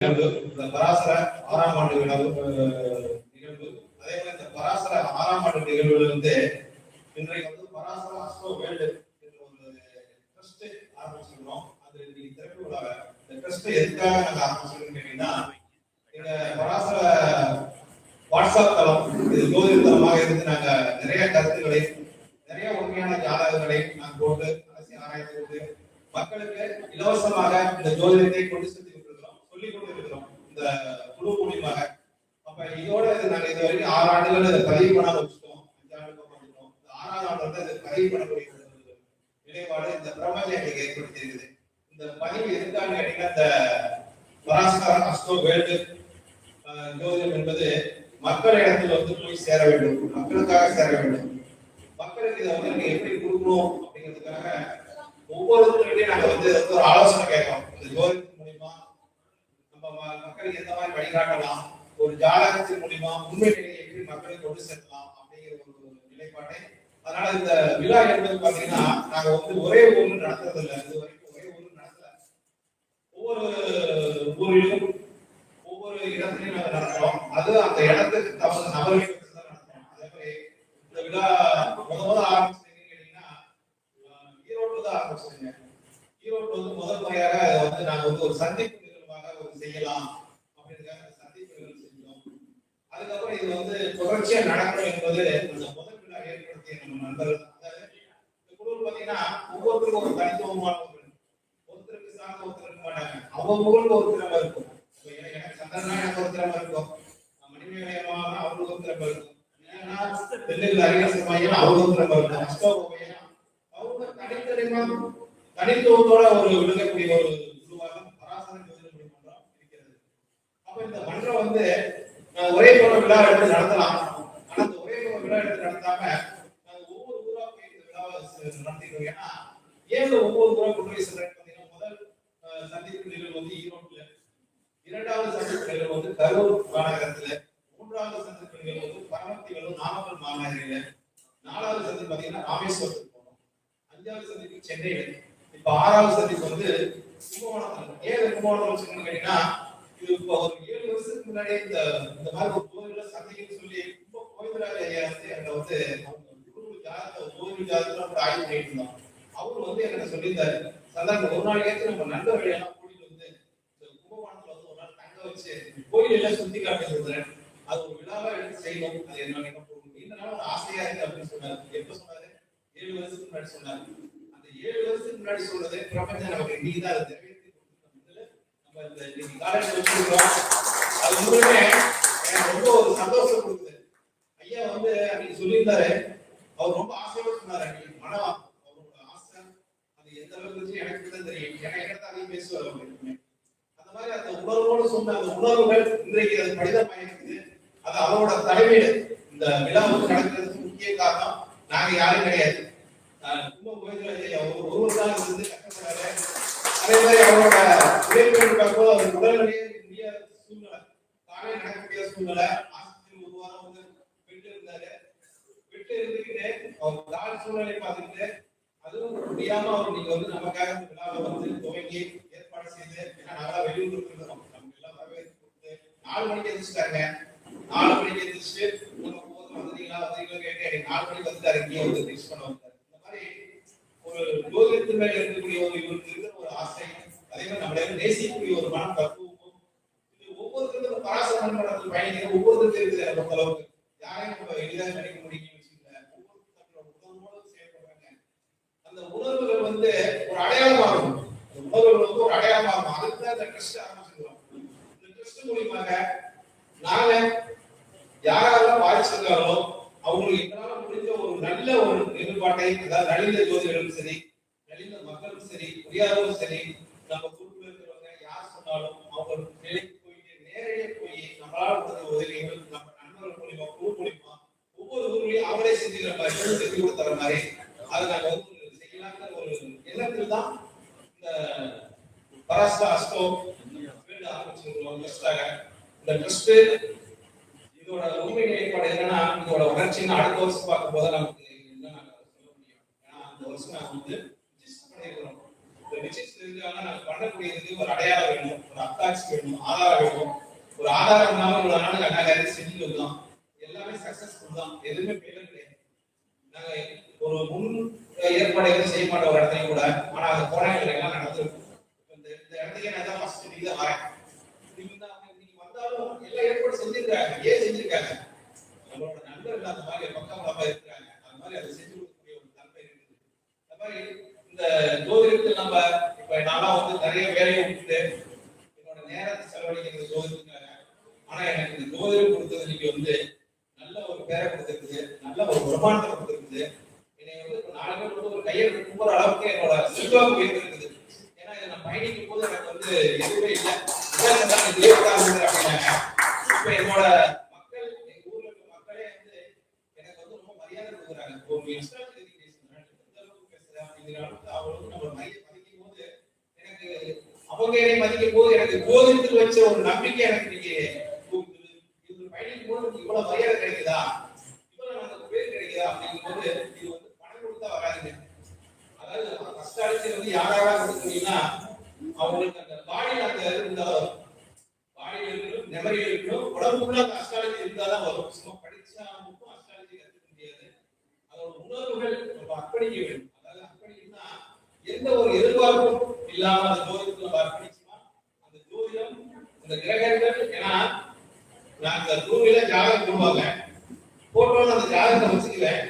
இந்த பராசர 6ஆம் ஆண்டு நிகழ்வு. அதே மாதிரி இந்த பராசர 6ஆம் ஆண்டு நிகழ்வுல வந்து இன்றைக்கு வந்து பராசர அஸ்ட்ரோ வேர்ல்டு என்ற ஒரு ட்ரஸ்ட் ஆரம்பிச்சிருக்கிறோம். அது இன்னைக்கு திறப்பு விழாவ இந்த ட்ரஸ்ட் எதுக்காக நாங்கள் ஆரம்பிச்சிருக்கோம்னு கேட்டீங்கன்னா, எங்க பராசர வாட்ஸ்அப் தளம் இது ஜோதிட தளமாக இருந்து நாங்க நிறைய கருத்துக்களை, நிறைய உண்மையான ஜாதகங்களை நாங்கள் போட்டு அரசு ஆராய்ச்சி போட்டு மக்களுக்கு இலவசமாக இந்த ஜோதிடத்தை கொண்டு சென்று சொல்லிக் கொண்டிருக்கிறோம் இந்த குழு மூலியமாக. அப்ப இதோட நாங்க இது வரைக்கும் 6 ஆண்டுகள் இதை பதிவு பண்ண வச்சுட்டோம். 5 ஆண்டுகள் பண்ணிட்டோம். இந்த 6ஆவது ஆண்டு வந்து இதை பதிவு பண்ணக்கூடிய நிலைப்பாடு இந்த பிரபஞ்சம் எங்களுக்கு ஏற்படுத்தி இருக்குது. இந்த பதிவு எதுக்காக கேட்டீங்கன்னா, இந்த பராசர அஸ்ட்ரோ வேர்ல்டு ஜோதிடம் என்பது மக்களிடத்தில் வந்து போய் சேர வேண்டும், மக்களுக்காக சேர வேண்டும். மக்களுக்கு இதை வந்து நீங்க எப்படி கொடுக்கணும் அப்படிங்கிறதுக்காக ஒவ்வொருத்தருடையும் நாங்க வந்து ஒரு ஆலோசனை கேட்கிறோம். இந்த ஜோதிடத்தின் மூலியமா நம்ம மக்களுக்கு எந்த மாதிரி வழிகாட்டலாம், ஒரு ஜாதகத்தின் மூலியமா உண்மை நிலையை எப்படி மக்களுக்கு கொண்டு சேர்க்கலாம் அப்படிங்கிற ஒரு நிலைப்பாட்டை. அதனால இந்த விழா என்பது பாத்தீங்கன்னா, நாங்க வந்து ஒரே ஊர்ல நடத்துறது இல்லை. இது வரைக்கும் ஒரே ஊர்ல நடத்தல. ஒவ்வொரு ஊரிலும் ஒவ்வொரு இடத்துலையும் நாங்க நடத்துறோம். அது அந்த இடத்துக்கு தகுந்த நபர்களுக்கு தான் நடத்துறோம். அதே மாதிரி இந்த விழா முதல் ஆரம்பிச்சீங்கன்னு கேட்டீங்கன்னா, ஈரோடு தான் ஆரம்பிச்சிருங்க. ஈரோடு வந்து முதல் முறையாக வந்து நாங்க வந்து ஒரு சந்திப்பு செய்யலாம் அப்படின்றதுக்காக சந்திப்புகள் செஞ்சோம். அதுக்கப்புறம் இது வந்து தொடர்ச்சியா நடக்கணும் என்பது அந்த முதல் விழா ஏற்படுத்திய நம்ம நண்பர்கள். அதாவது இந்த குழு பாத்தீங்கன்னா ஒவ்வொருத்தருக்கும் ஒரு தனித்துவமான ஒருத்தருக்கு சார்ந்த ஒருத்தர் இருக்க மாட்டாங்க. அவங்களுக்கு ஒரு திறமை இருக்கும். எனக்கு சந்தனா எனக்கு ஒரு திறமை இருக்கும், மணிமேகலையமான அவங்களுக்கு ஒரு திறமை இருக்கும், தெலுங்கு அறிஞர் அவங்களுக்கு திறமை இருக்கும், அஷ்டோபையா அவங்க தனித்துவத்தோட ஒரு விழுகக்கூடிய ஒரு இந்த மன்றம் வந்து ஒரே போல விழா எடுத்து நடத்தலாம். ஆனா அந்த ஒரே போல விழா எடுத்து நடத்தாம ஒவ்வொரு ஊரா போய் இந்த விழாவை நடத்திக்கிறோம். ஏன்னா ஏன் ஒவ்வொரு ஊரா கொண்டு போய் சொல்றேன்னு பாத்தீங்கன்னா, முதல் சந்திப்பு நிகழ்வு வந்து ஈரோட்டுல, 2வது சந்திப்பு நிகழ்வு வந்து கரூர் மாநகரத்துல, 3வது சந்திப்பு நிகழ்வு வந்து பரமத்திவெல்லும் நாமக்கல் மாநகரில, 4வது சந்திப்பு பாத்தீங்கன்னா ராமேஸ்வரத்துக்கு போனோம், 5வது சந்திப்பு சென்னையில, இப்ப 6வது சந்திப்பு வந்து கும்பகோணத்துல. ஏன் கும்பகோணம் வச்சுக்கணும்னு கேட்டீங்கன்னா, இது இப்போ ஒரு 7 வருஷத்துக்கு முன்னாடி இந்த மாதிரி ஒரு கோயில சந்திக்கணும்னு சொல்லி ரொம்ப கோயிலாக ஐயா வந்து என்கிட்ட வந்து கோயில் ஜாதகத்துல ஆய்வு பண்ணிட்டு இருந்தோம். அவரு வந்து என்கிட்ட சொல்லியிருந்தாரு, சாதாரண ஒரு நாள் ஏற்று நம்ம நண்பர்கள் எல்லாம் கூட்டிட்டு வந்து இந்த கும்பகோணத்துல வந்து ஒரு நாள் தங்க வச்சு கோயில் எல்லாம் சுத்தி காட்ட சொல்றேன், அது ஒரு விழாவா எடுத்து செய்யணும், அது என்ன இந்த நாள் ஒரு ஆசையா இருக்கு அப்படின்னு சொன்னாரு. எப்ப சொன்னாரு? 7 வருஷத்துக்கு முன்னாடி சொன்னாரு. அந்த 7 வருஷத்துக்கு முன்னாடி சொல்றது பிரபஞ்சம் நமக்கு இன்னைக்குதான் அது நிறைவேற்றி அது உண்மையுமே எனக்கு ரொம்ப ஒரு சந்தோஷம் கொடுக்குது. ஐயா வந்து அன்னைக்கு சொல்லியிருந்தாரு, அவர் ரொம்ப ஆசையோட சொன்னாரு. அன்னைக்கு மனம் அவரோட ஆசை அது எந்த அளவுக்கு எனக்கு தான் தெரியும். எனக்கு அதையும் பேசுவார் அவருக்கு. அந்த மாதிரி அந்த உணர்வோடு சொன்ன அந்த உணர்வுகள் இன்றைக்கு அது படிதமாயிருக்குது. அது அவரோட தலைமையில இந்த விழாவுக்கு நடக்கிறதுக்கு முக்கிய காரணம் நாங்க யாரும் கிடையாது. கும்ப கோயில்ல ஒவ்வொரு நாள் வந்து கஷ்டப்படாரு. அதே மாதிரி அவரோட உழைப்பு அவர் உடல்நிலையே முடியாத சூழ்நிலை, தானே நடக்க முடியாத சூழ்நிலை, ஆஸ்பத்திரி 1 வாரம் வந்து விட்டு இருந்தாரு. விட்டு இருந்துக்கிட்டு அவர் தாழ் சூழ்நிலை பார்த்துக்கிட்டு அதுவும் முடியாம அவர் நீங்க வந்து நமக்காக விழாவை வந்து துவங்கி ஏற்பாடு செய்து, ஏன்னா நல்லா வெளியூர் இருந்தோம், நம்ம எல்லாம் வரவேற்பு கொடுத்து 4 மணிக்கு எதிர்ச்சிட்டாங்க. 4 மணிக்கு எதிர்த்து நம்ம போதும் வந்தீங்களா கேட்டு 4 மணிக்கு வந்துட்டாரு. இங்கே வந்து ஃபிக்ஸ் பண்ண வந்தாரு. இந்த மாதிரி ஒரு ஜோதிடத்து மேல இருக்கக்கூடிய ஒரு இவருக்கு இருக்கிற ஒரு ஆசை, அதே மாதிரி நம்மள நேசிக்கக்கூடிய ஒரு மனம் பக்குவமும், இது ஒவ்வொருத்தருக்கும் பராசர மன்றத்தில் பயணிக்கிற ஒவ்வொருத்தருக்கும் இருக்குது. நம்ம அளவுக்கு யாரையும் நம்ம எளிதாக நினைக்க முடியும்னு வச்சுக்கல, ஒவ்வொருத்தரும் உணர்வோடு செயல்படுறாங்க. அந்த உணர்வுகள் வந்து ஒரு அடையாளமாகும். அந்த உணர்வுகள் வந்து ஒரு அடையாளமாகும். அதுக்கு தான் இந்த ட்ரஸ்ட் ஆரம்பிச்சிருக்கிறோம். இந்த ட்ரஸ்ட் மூலியமாக நாங்க யாரெல்லாம் பாதிச்சிருக்காங்களோ அவங்களுக்கு எங்களால முடிஞ்ச ஒரு நல்ல ஒரு நிலைப்பாட்டை, அதாவது நலிந்த ஜோதிடர்களும் சரி, நலிந்த மக்களும் சரி, முடியாதவரும் சரி, நம்ம குழுவில் இருக்கிறவங்க யார் சொன்னாலும் அவங்க நிலைக்கு போயிட்டு நேரடியாக போய் நம்மளால கொடுத்த உதவிகள் நம்ம நண்பர்கள் மூலியமா குழு மூலியமா ஒவ்வொரு ஊர்லயும் அவங்களே செஞ்சுக்கிற மாதிரி செஞ்சு கொடுத்துற மாதிரி அதை நாங்க வந்து செய்யலாங்கிற ஒரு எண்ணத்தில் தான் இந்த பராசர அஸ்ட்ரோ வேர்ல்டு ஆரம்பிச்சிருக்கிறோம் ட்ரஸ்டாக. இந்த ட்ரஸ்ட் இதோட உண்மை நிலைப்பாடு என்னன்னா, இதோட வளர்ச்சின்னு அடுத்த வருஷம் பார்க்கும் போது நமக்கு என்ன சொல்ல முடியும். ஏன்னா அந்த வருஷம் நாங்க வந்து ரிசர்ச் இருக்காங்கன்னா நாங்க பண்ணக்கூடியதுக்கு ஒரு அடையாளம் வேணும், ஒரு அத்தாட்சி வேணும், ஆதாரம் வேணும். ஒரு ஆதாரம் இல்லாம இவ்வளவு நாள் நாங்க செஞ்சு வந்தோம், எல்லாமே சக்சஸ்ஃபுல் தான், எதுவுமே ஃபெயிலியர் கிடையாது. நாங்க ஒரு முன் ஏற்பாடு எதுவும் செய்ய மாட்டோம் ஒரு இடத்தையும் கூட, ஆனா அது போன எல்லாம் நடந்திருக்கும். இந்த இடத்துக்கு நான் தான் ஃபர்ஸ்ட் நீங்க தான் வரேன், நீங்க வந்தாலும் எல்லா ஏற்பாடு செஞ்சிருக்காங்க. ஏன் செஞ்சிருக்காங்க? நம்மளோட நண்பர்கள் அந்த மாதிரி பக்கம் நம்ம இருக்கிறாங்க, அந்த மாதிரி அதை செஞ்சு கொடுக்கக்கூடிய ஒரு தன்மை இருக்குது. அந்த மாதிரி இந்த ஜோதிடத்தில் நம்ம இப்ப நான்லாம் வந்து நிறைய வேலையை விட்டு என்னோட நேரத்தை செலவழிக்கிறது ஜோதிடத்துக்காக. ஆனா எனக்கு இந்த ஜோதிடம் கொடுத்தது இன்னைக்கு வந்து நல்ல ஒரு பேரை கொடுத்துருக்குது, நல்ல ஒரு வருமானத்தை கொடுத்துருக்குது. என்னை வந்து இப்போ 4 பேர் வந்து ஒரு கையெழுத்து கும்புற அளவுக்கு என்னோட செல்வாக்கு இருக்குது. ஏன்னா இதை நான் பயணிக்கும் போது எனக்கு வந்து எதுவுமே இல்லை, அப்படின்னாங்க. இப்ப என்னோட மக்கள், எங்க ஊர்ல இருக்க மக்களே வந்து எனக்கு வந்து ரொம்ப மரியாதை கொடுக்குறாங்க. ஒரு எக்ஸ்ட்ரா பேசுறேன் அப்படிங்கிறாங்க. அவங்க வந்து நம்ம மதிக்கும் போது எனக்கு, அவங்க என்னை மதிக்கும் போது எனக்கு ஜோதிடத்தில் வச்ச ஒரு நம்பிக்கை எனக்கு இன்னைக்கு பயணிக்கும் போது இவ்வளவு மரியாதை கிடைக்குதா, இவ்வளவு நமக்கு பேர் கிடைக்குதா அப்படிங்கும் போது இது வந்து பணம் கொடுத்தா வராதுங்க. அதாவது கஷ்டாட்சி வந்து யாராவது கொடுத்தீங்கன்னா அவங்களுக்கு அந்த பாடியில் அந்த இருந்தாலும், பாடியில் இருக்கணும், மெமரியில் இருக்கணும், உடம்புக்குள்ள அந்த அஸ்ட்ராலஜி இருந்தாதான் வரும். சும்மா படிச்சா மட்டும் அஸ்ட்ராலஜி கற்றுக்க முடியாது. அதோட உணர்வுகள் நம்ம அர்ப்பணிக்க வேண்டும். அதாவது அர்ப்பணிக்கணும்னா எந்த ஒரு எதிர்பார்ப்பும் இல்லாம அந்த ஜோதிடத்தை நம்ம அர்ப்பணிச்சோம்னா அந்த ஜோதிடம், அந்த கிரகங்கள், ஏன்னா நான் அந்த ரூமில ஜாதகம் போடுவாங்க, போட்டோன்னு அந்த ஜாதகத்தை வச்சுக்குவேன்,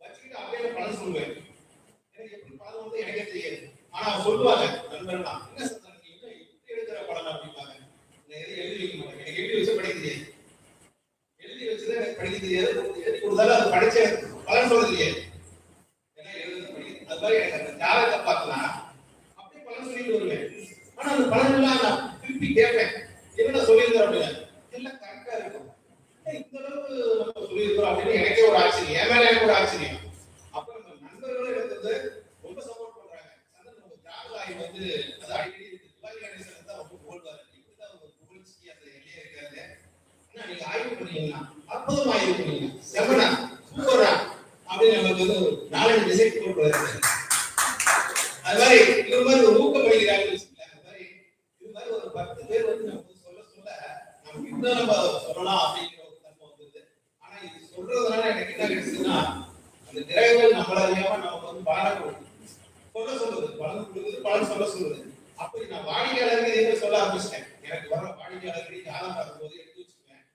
வச்சுக்கிட்டு அப்படியே பலன் சொல்லுவேன். எனக்கு எப்படி பலன் வந்து எனக்கே தெரியாது. ஆனா அவங்க சொல்லுவாங்க, நண்பர்களா என்ன சொல்றாங்க, என்ன இப்படி எடுக்கிற பலன் அப்படிம்பாங்க. நான் எதையும் எழுதி வைக்க மாட்டேன், எனக்கு எழுதி வச்சு படிக்க தெரியாது, எழுதி வச்சுதான் எனக்கு படிக்க தெரியாது. எழுதி கொடுத்தாலும் அது படிச்ச பலன் சொல்ல தெரியாது, ஏன்னா எழுதி படிக்க. அது மாதிரி எனக்கு அந்த ஜாதகத்தை பார்க்கலாம் அப்படியே பலன் சொல்லிட்டு வருவேன். ஆனா அந்த பலன் எல்லாம் நான் திருப்பி கேட்பேன், என்ன சொல்லியிருந்தேன் அப்படின்னா எல்லாம் கரெக்டா இருக்கும். இந்த அளவுக்கு நம்ம சொல்லியிருக்கிறோம் அப்படின்னு எனக்கே ஒரு ஆச்சரியம், என் மேல எனக்கு ஒரு ஆச்சரியம். அப்ப நம்ம நண்பர்களும் எடுத்தது ரொம்ப சப்போர்ட் பண்றாங்க. நம்ம ஜாதகாய் வந்து அது அடிக்கடி இருக்கு. துபாய் கணேசன் தான் ரொம்ப புகழ்வாரு, இப்படிதான் ஒரு புகழ்ச்சி அந்த எல்லையே இருக்காது. ஆனா நீங்க ஆய்வு பண்ணீங்கன்னா அற்புதமா ஆய்வு பண்ணீங்க, செமனா சூப்பரா அப்படின்னு நமக்கு வந்து ஒரு 4 டிசைட் போட்டுருவாரு. அது மாதிரி இது மாதிரி ஒரு ஊக்கப்படுகிறார்கள். அது மாதிரி இது மாதிரி ஒரு 10 பேர் வந்து நமக்கு சொல்ல சொல்ல நமக்கு இன்னும் நம்ம சொல்லலாம் அப்படிங்கிற ஒரு தன்மை வந்தது. ஆனா இது சொல்றதுனால எனக்கு என்ன கிடைச்சதுன்னா, அந்த கிரகங்கள் நம்மள அறியாம நமக்கு வந்து பலன் சொல்ல சொல்லுது, பலன் கொடுக்குது, பலன் சொல்ல சொல்லுது. அப்படி நான் வாடிக்கையாளருக்கு இதை சொல்ல ஆரம்பிச்சிட்டேன். எனக்கு வர வாடிக்கையாளருக்கு ஜாதகம் பார்க்கும்போது எடுத்து வச்சுக்குவேன்,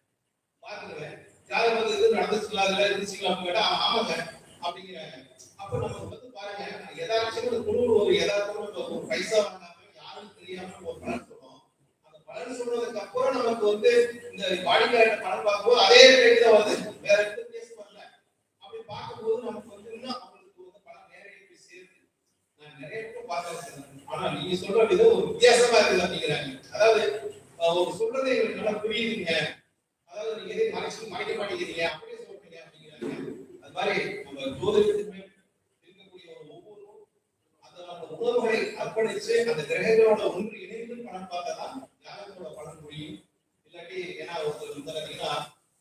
பார்த்துக்குவேன். ஜாதகம் வந்து இது நடந்துச்சுங்களா, அதுல இருந்துச்சுங்களா அப்படின்னு கேட்டா ஆமாங்க அப்படிங்கிறாங்க. அப்ப நம்ம வந்து பாருங்க, எதாச்சும் குழு ஒரு எதாச்சும் ஒரு பைசா வாங்காம யாரும் தெரியாம ஒரு பலன் சொல்றோம். அந்த பலன் சொல்றதுக்கு அப்புறம் நமக்கு வந்து இந்த வாடிக்கையாளர் பலன் பார்க்கும்போது அதே ரேட் தான் வருது, வேற எந்த பேச வரல. அப்படி பார்க்கும்போது நமக்கு வந்து இன்னும் அவங்களுக்கு வந்து பலன் நேரடியாக போய் சேருது. நான் நிறைய பேர் பார்க்க, ஆனா நீங்க சொல்ற விதம் ஒரு வித்தியாசமா இருக்குது அப்படிங்கிறாங்க. அதாவது ஒரு சொல்றதை எங்களுக்கு நல்லா புரியுதுங்க, அதாவது நீங்க எதையும் மறைக்க மாட்டேங்கிறீங்க அப்படியே சொல்றீங்க அப்படிங்கிறாங்க. அது மாதிரி நம்ம ஜோதிடத்துக்குமே இருக்கக்கூடிய ஒரு ஒவ்வொரு அந்த நம்ம உணர்வுகளை அர்ப்பணிச்சு அந்த கிரகங்களோட ஒன்று இணைந்து பலன் பார்த்தாதான் ஜாதகத்தோட பலன் முடியும். இல்லாட்டி ஏன்னா ஒருத்தர் வந்து பார்த்தீங்கன்னா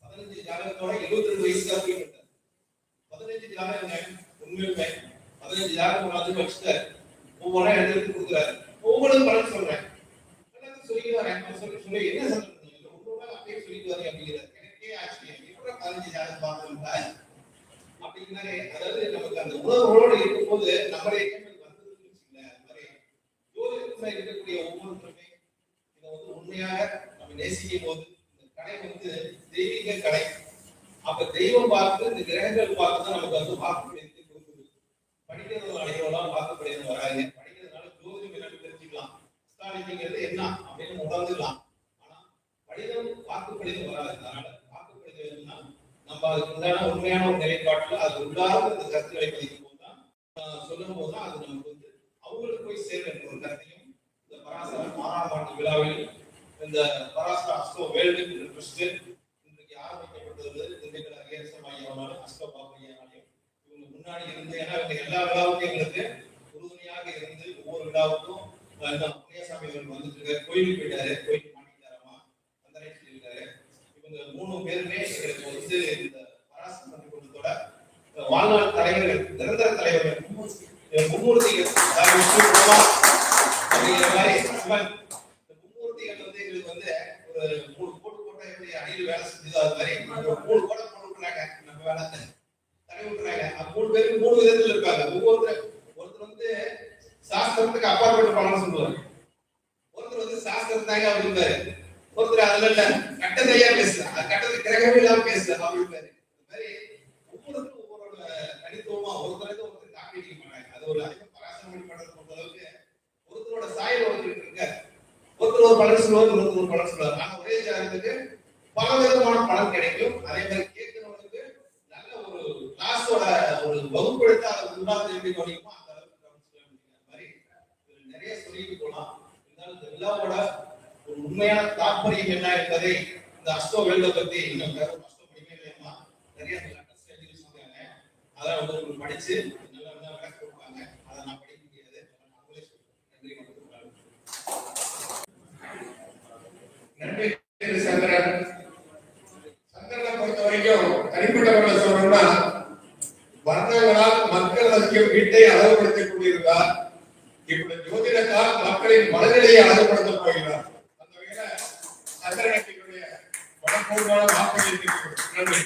15 ஜாதகத்தோட 22 வயசு தான் போயிட்டு 15 ஜாதகங்க உண்மையுமே 15 ஜாதகம் வந்து வச்சுட்டு ஒவ்வொன்றா எடுத்து கொடுக்குறாரு. ஒவ்வொன்றும் பலன் சொல்றேன், எல்லாத்தையும் சொல்லிட்டு வரேன். சொல்லி என்ன சொல்றீங்க ஒவ்வொரு அப்படியே சொல்லிட்டு வரேன் அப்படிங்கிறார். எனக்கே ஆச்சரியம், எப்படி 15 ஜாதகம் பார்க்கணும்ல அப்படிங்கிறாரு. அதாவது நமக்கு அந்த உணர்வோடு இருக்கும்போது நம்மளே வந்ததுன்னு வச்சுக்கல. அது மாதிரி ஜோதிடத்துல இருக்கக்கூடிய ஒவ்வொருத்தருமே இதை வந்து உண்மையாக நம்ம நேசிக்கும் போது இந்த கடை வந்து தெய்வீக கடை. அப்ப தெய்வம் பார்த்து இந்த கிரகங்கள் பார்த்து தான் நமக்கு வந்து வாக்குப்படியத்தை கொடுக்குது. படிக்கிறது அனைவரெல்லாம் வாக்குப்படியம் வராங்க. படிக்கிறதுனால ஜோதிடம் என்னன்னு தெரிஞ்சுக்கலாம், அஸ்ட்ராலஜிங்கிறது என்ன அப்படின்னு உணர்ந்துக்கலாம். ஆனா படிதம் வாக்குப்படியம் வராது. அதனால வாக்குப்படியம் என்னன்னா நம்ம அதுக்கு உண்டான உண்மையான ஒரு நிலைப்பாட்டுல அது உள்ளாக அந்த கருத்துக்களை பதிக்கும் போதுதான் சொல்லும் போதுதான் அது நமக்கு வந்து அவங்களுக்கு போய் சேர்க்கிற ஒரு கருத்தையும் இந்த பராசர 6ஆம் ஆண்டு விழாவில் இந்த பராசர அஸ்ட்ரோ வேர்ல்டு ட்ரஸ்ட் இன்றைக்கு ஆரம்பிக்கப்பட்டது. திண்டுக்கல் அகேசம் ஐயாவாலும் அஸ்ட்ரோ பாபு ஐயாவாலையும் இவங்க முன்னாடி இருந்து, ஏன்னா இவங்க எல்லா விழாவுக்கும் எங்களுக்கு உறுதுணையாக இருந்து ஒவ்வொரு விழாவுக்கும் முனியசாமி அவர்கள் வந்துட்டு இருக்காரு. கோயிலுக்கு போயிட்டாரு, கோயிலுக்கு மாட்டிக்கிட்டாரமா அந்த நேரத்தில் இருக்காரு. இவங்க 3 பேருமே எங்களுக்கு வந்து இந்த பராசர பள்ளிக்கூடத்தோட வாழ்நாள் தலைவர்கள், நிரந்தர தலைவர்கள், மும்மூர்த்திகள். அப்படிங்கிற மாதிரி சிவன் மும்மூர்த்திகள் வந்து எங்களுக்கு வந்து ஒரு 3 கோடு போட்டா எப்படி அடியில் வேலை செஞ்சதோ அது மாதிரி ஒரு 3 கோடை போட்டு விட்டுறாங்க. நம்ம வேலை தடவி விட்டுறாங்க. 3 பேருக்கு 3 விதத்துல இருப்பாங்க. ஒருத்தர் வந்து சாஸ்திரத்துக்கு அப்பாற்பட்டு பணம் சொல்லுவாரு, ஒருத்தர் வந்து சாஸ்திரத்தாங்க அப்படின்பாரு, ஒருத்தர் அதுல இல்ல கட்டத்தையா பேசுற கட்டத்துக்கு கிரகமே இல்லாம பேசுற அப்படின்பாரு. இந்த மாதிரி ஒவ்வொருத்தரும் ஒவ்வொரு தனித்துவமா ஒருத்தருக்கு ஒருத்தர் காப்பி அடிக்க மாட்டாங்க. அது ஒரு பராசரமணி படத்தை பொறுத்த அளவுக்கு ஒருத்தரோட சாயல் ஒருத்தர் இருக்காரு. ஒருத்தர் ஒரு பலன் சொல்லுவார், ஒருத்தர் ஒரு பலன் சொல்லுவார். ஆனா ஒரே ஜாதகத்துக்கு பல விதமான பலன் கிடைக்கும். அதே மாதிரி கேட்கிறவங்களுக்கு நல்ல ஒரு கிளாஸோட ஒரு வகுப்பு எடுத்து அதை உண்டாவது எப்படி கவனிக்குமோ அந்த அளவுக்கு கவனிச்சுக்க மாதிரி நிறைய சொல்லிட்டு போலாம். இருந்தாலும் இந்த விழாவோட ஒரு உண்மையான தாற்பயம் என்ன என்பதை இந்த அஸ்ட்ரோ வேல்ட பத்தி இன்னும் அஸ்ட்ரோ படிக்கலையமா நிறைய எழுதி சொன்னாங்க. அதை வந்து உங்களுக்கு படிச்சு நல்லா விளக்க கொடுப்பாங்க. அதை நான் படிக்க முடியாது. நன்றி. நன்றி சந்திரன். சந்திரனை பொறுத்த வரைக்கும் தனிப்பட்ட முறையில் சொல்லணும்னா வர்ணங்களால் மக்கள் அதிகம் வீட்டை அழகுபடுத்திக் கொண்டிருந்தார். இப்படி ஜோதிடத்தால் மக்களின் மனநிலையை அழகுபடுத்தப் போகிறார். அந்த வகையில சந்திரனுடைய வடப்பூர்வமான வாக்குறுதி. நன்றி.